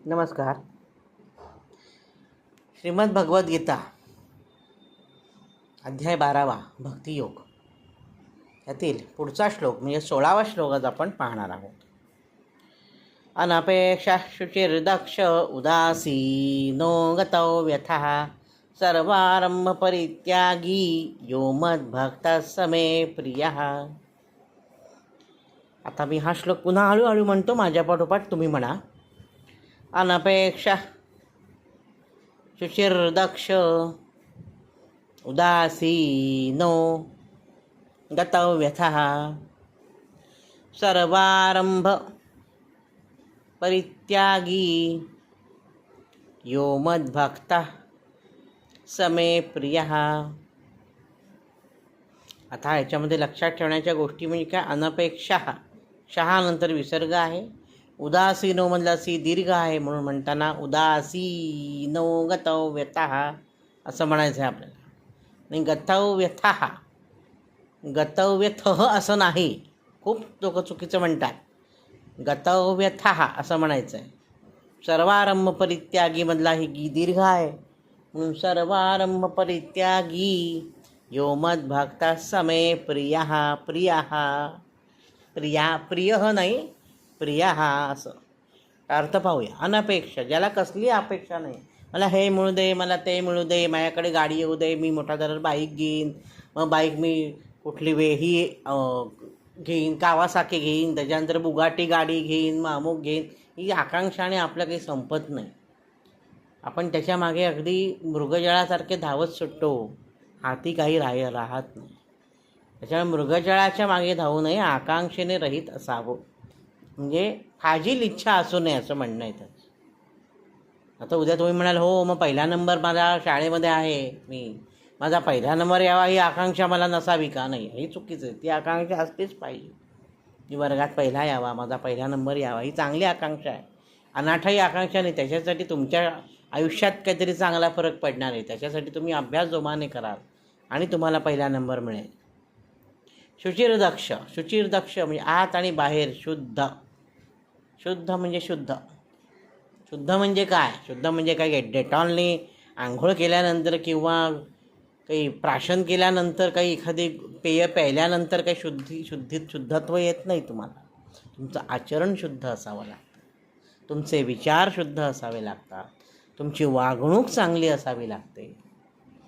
नमस्कार. श्रीमद भगवद्गीता अध्याय 12 भक्तियोग यातील पुढचा श्लोक म्हणजे 16वा श्लोक आज आपण पाहणार आहोत. अनपेक्षा शुचिर्दक्ष उदासीनो गतो व्यथः सर्वारंभ परित्यागी यो मद्भक्तः स मे प्रियः. आता मी हा श्लोक पुन्हा हळूहळू म्हणतो, माझ्या पाठोपाठ तुम्ही म्हणा. अनपेक्षा शुचिर्दक्ष उदासीनो गतो व्यथः सर्वारंभ परित्यागी यो मद्भक्तः स मे प्रियः. आता याच्यामध्ये लक्षात ठेवण्याच्या गोष्टी म्हणजे काय? अनपेक्षा, शहानंतर विसर्ग आहे. उदासीनो मधला सी दीर्घ आहे, म्हणून म्हणताना उदासीनो गतो व्यथः असं म्हणायचं आहे आपल्याला. आणि गतो व्यथः, गतो व्यथः असं नाही, खूप लोक चुकीचं म्हणतात. गतो व्यथः असं म्हणायचं आहे. सर्वारंभ परित्यागी मधला ही दीर्घ आहे, म्हणून सर्वारंभ परित्यागी यो मद्भक्तः स मे प्रियः. प्रियः प्रिया प्रियः नाही, प्रियः असं अर्थ पाहूया. अनपेक्षा, ज्याला कसली अपेक्षा नाही. मला हे मिळू दे, मला ते मिळू दे, माझ्याकडे गाडी येऊ दे, मी मोठा दर बाईक घेईन, मग बाईक मी कुठली वेही घेईन, कावासाकी घेईन, त्याच्यानंतर बुगाटी गाडी घेईन, मग अमुक घेईन. ही आकांक्षाने आपलं काही संपत नाही. आपण त्याच्या मागे अगदी मृगजळासारखे धावत सुटतो, हाती काही राहत नाही. त्याच्यामुळे मृगजळाच्या मागे धावू नये, आकांक्षेने रहित असावं. म्हणजे फाजील इच्छा असू नये असं म्हणणं आहे त्याचं. आता उद्या तुम्ही म्हणाल, हो मग पहिला नंबर माझा शाळेमध्ये आहे, माझा पहिला नंबर यावा ही आकांक्षा मला नसावी का? नाही, ही चुकीचं आहे. ती आकांक्षा असतेच पाहिजे. की वर्गात पहिला यावा, माझा पहिला नंबर यावा, ही चांगली आकांक्षा आहे. अनाठाई आकांक्षा नाही. त्याच्यासाठी तुमच्या आयुष्यात काहीतरी चांगला फरक पडणार आहे. त्याच्यासाठी तुम्ही अभ्यास जोमाने कराल आणि तुम्हाला पहिला नंबर मिळेल. शुचिर्दक्ष, शुचिर्दक्ष म्हणजे आत आणि बाहेर शुद्ध. शुद्ध म्हणजे शुद्ध. शुद्ध म्हणजे काय? शुद्ध म्हणजे काय? डेटॉलने आंघोळ केल्यानंतर किंवा काही प्राशन केल्यानंतर, काही एखादी पेय प्यायल्यानंतर काही शुद्धत्व येत नाही तुम्हाला. तुमचं आचरण शुद्ध असावं लागतं, तुमचे विचार शुद्ध असावे लागतात, तुमची वागणूक चांगली असावी लागते,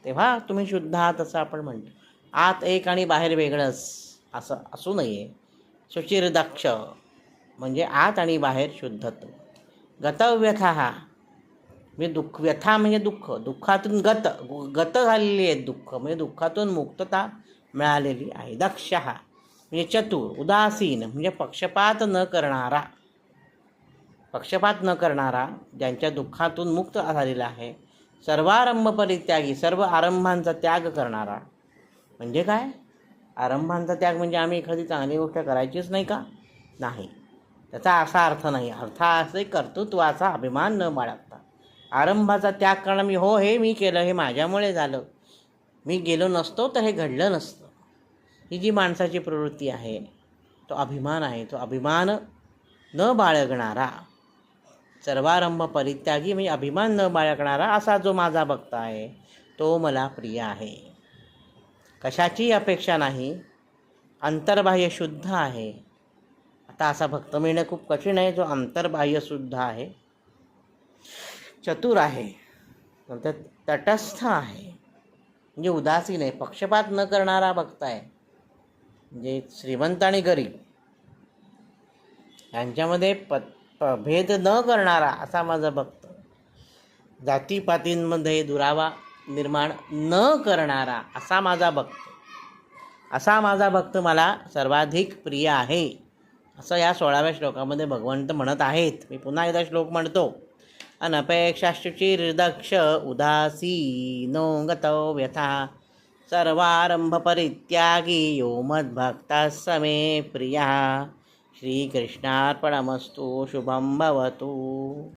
तेव्हा तुम्ही शुद्ध आहात असं आपण म्हणतो. आत एक आणि बाहेर वेगळंच असं असू नये. शुचिर्दक्ष म्हणजे आत आणि बाहेर शुद्धत्व. गतव्यथः म्हणजे दुःख, व्यथा म्हणजे दुःख, दुःखातून गत झालेली आहे. दुःख म्हणजे दुःखातून मुक्तता मिळालेली आहे. दक्षः म्हणजे चतुर. उदासीन म्हणजे पक्षपात न करणारा. पक्षपात न करणारा, ज्यांच्या दुःखातून मुक्त झालेला आहे. सर्वारंभ परित्यागी, सर्व आरंभांचा त्याग करणारा. म्हणजे काय? आरंभांचा त्याग म्हणजे आम्ही एखादी चांगली गोष्ट करायचीच नाही का? नाही, त्याचा असा अर्थ नाही. अर्थ असे कर्तृत्वाचा अभिमान न बाळगता आरंभाचा त्याग करणं. हे मी केलं, हे माझ्यामुळे झालं, मी गेलो नसतो तर हे घडलं नसतं. ही जी माणसाची प्रवृत्ती आहे, तो अभिमान आहे. तो अभिमान न बाळगणारा, सर्वारंभ परित्यागी म्हणजे अभिमान न बाळगणारा असा जो माझा भक्त आहे, तो मला प्रिय आहे. कशाची अपेक्षा नाही, अंतर्बाह्य शुद्ध आहे. आता असा भक्त मिळणं खूप कठीण आहे, जो अंतर्बाह्य शुद्ध आहे, चतुर आहे, नंतर तटस्थ आहे, म्हणजे उदासीन आहे, पक्षपात न करणारा भक्त आहे. म्हणजे श्रीमंत आणि गरीब यांच्यामध्ये भेद न करणारा असा माझा भक्त. जातीपातींमध्ये दुरावा निर्माण न करणारा असा माझा भक्त. असा माझा भक्त मला सर्वाधिक प्रिय आहे, असं या 16व्या श्लोकामध्ये भगवंत म्हणत आहेत. मी पुन्हा एकदा श्लोक म्हणतो. अनपेक्षा शुचिर्दक्ष उदासीनो गतो व्यथः सर्वारंभ परित्यागी यो मद्भक्तः स मे प्रियः. श्रीकृष्णार्पणमस्तु. शुभं भवतु.